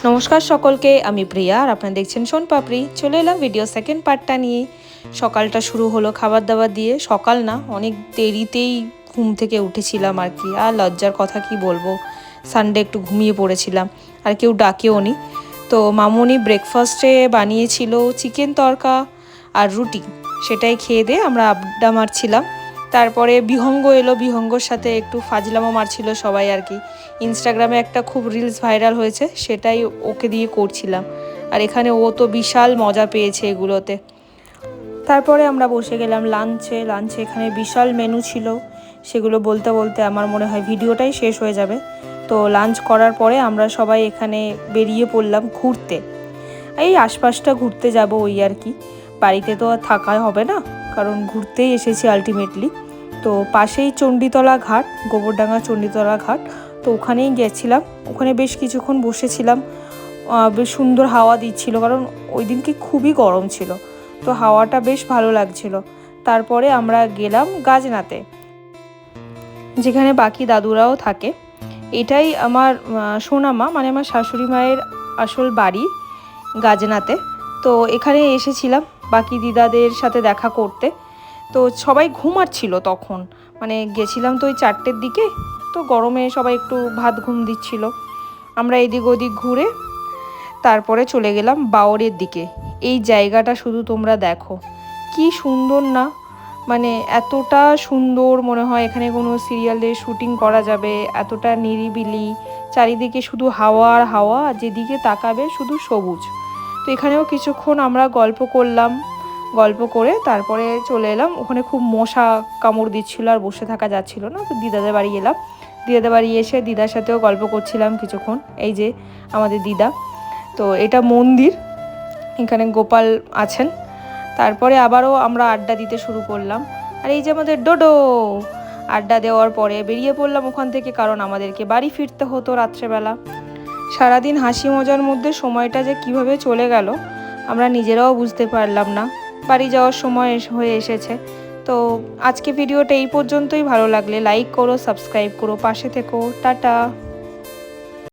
নমস্কার সকলকে, আমি প্রিয়া আর আপনারা দেখছেন সোনপাপড়ি। চলে এলাম ভিডিও সেকেন্ড পার্টটা নিয়ে। সকালটা শুরু হলো খাবার দাবার দিয়ে। সকাল না, অনেক দেরিতেই ঘুম থেকে উঠেছিলাম আর কি। আর লজ্জার কথা কি বলবো, সানডে একটু ঘুমিয়ে পড়েছিলাম আর কেউ ডাকেও নি। তো মামুনি ব্রেকফাস্টে বানিয়েছিল চিকেন তড়কা আর রুটি, সেটাই খেয়ে দিয়ে আমরা আড্ডা মারছিলাম। তারপরে বিহঙ্গ এলো, বিহঙ্গর সাথে একটু ফাজলামো মারছিল সবাই আর কি। ইনস্টাগ্রামে একটা খুব রিলস ভাইরাল হয়েছে, সেটাই ওকে দিয়ে করছিলাম। আর এখানে ও তো বিশাল মজা পেয়েছে এগুলোতে। তারপরে আমরা বসে গেলাম লাঞ্চে। এখানে বিশাল মেনু ছিল, সেগুলো বলতে বলতে আমার মনে হয় ভিডিওটাই শেষ হয়ে যাবে। তো লাঞ্চ করার পরে আমরা সবাই এখানে বেরিয়ে পড়লাম ঘুরতে। এই আশপাশটা ঘুরতে যাব ওই আর কি, বাড়িতে তো আর থাকা হবে না, কারণ ঘুরতেই এসেছি আলটিমেটলি। তো পাশেই চণ্ডীতলা ঘাট, গোবরডাঙ্গা চণ্ডীতলা ঘাট, তো ওখানেই গেছিলাম। ওখানে বেশ কিছুক্ষণ বসেছিলাম, বেশ সুন্দর হাওয়া দিচ্ছিল, কারণ ওই দিনকে খুবই গরম ছিল, তো হাওয়াটা বেশ ভালো লাগছিল। তারপরে আমরা গেলাম গাজনাতে, যেখানে বাকি দাদুরাও থাকে। এটাই আমার সোনামা, মানে আমার শাশুড়ি মায়ের আসল বাড়ি গাজনাতে। তো এখানে এসেছিলাম বাকি দিদাদের সাথে দেখা করতে। তো সবাই ঘুমাচ্ছিল তখন, মানে গেছিলাম তো ওই 4টের দিকে, তো গরমে সবাই একটু ভাত ঘুম দিচ্ছিল। আমরা এদিক ওদিক ঘুরে তারপরে চলে গেলাম বাওরের দিকে। এই জায়গাটা শুধু তোমরা দেখো, কি সুন্দর না, মানে এতটা সুন্দর মনে হয় এখানে কোনো সিরিয়ালে শুটিং করা যাবে। এতটা নিরিবিলি, চারিদিকে শুধু হাওয়া আর হাওয়া, যেদিকে তাকাবে শুধু সবুজ। তো এখানেও কিছুক্ষণ আমরা গল্প করলাম, গল্প করে তারপরে চলে এলাম। ওখানে খুব মশা কামড় দিচ্ছিলো আর বসে থাকা যাচ্ছিল না, তো দিদাদের বাড়ি এলাম। দিদাদের বাড়ি এসে দিদার সাথেও গল্প করছিলাম কিছুক্ষণ। এই যে আমাদের দিদা, তো এটা মন্দির, এখানে গোপাল আছেন। তারপরে আবারও আমরা আড্ডা দিতে শুরু করলাম। আর এই যে আমাদের ডোডো, আড্ডা দেওয়ার পরে বেরিয়ে পড়লাম ওখান থেকে, কারণ আমাদেরকে বাড়ি ফিরতে হতো রাত্রেবেলা। সারাদিন হাসি মজার মধ্যে সময়টা যে কিভাবে চলে গেল আমরা নিজেরাও বুঝতে পারলাম না। বাড়ি যাওয়ার সময় হয়ে এসেছে। তো আজকে ভিডিওটা এই পর্যন্তই। ভালো লাগলে লাইক করো, সাবস্ক্রাইব করো, পাশে থেকো। টাটা।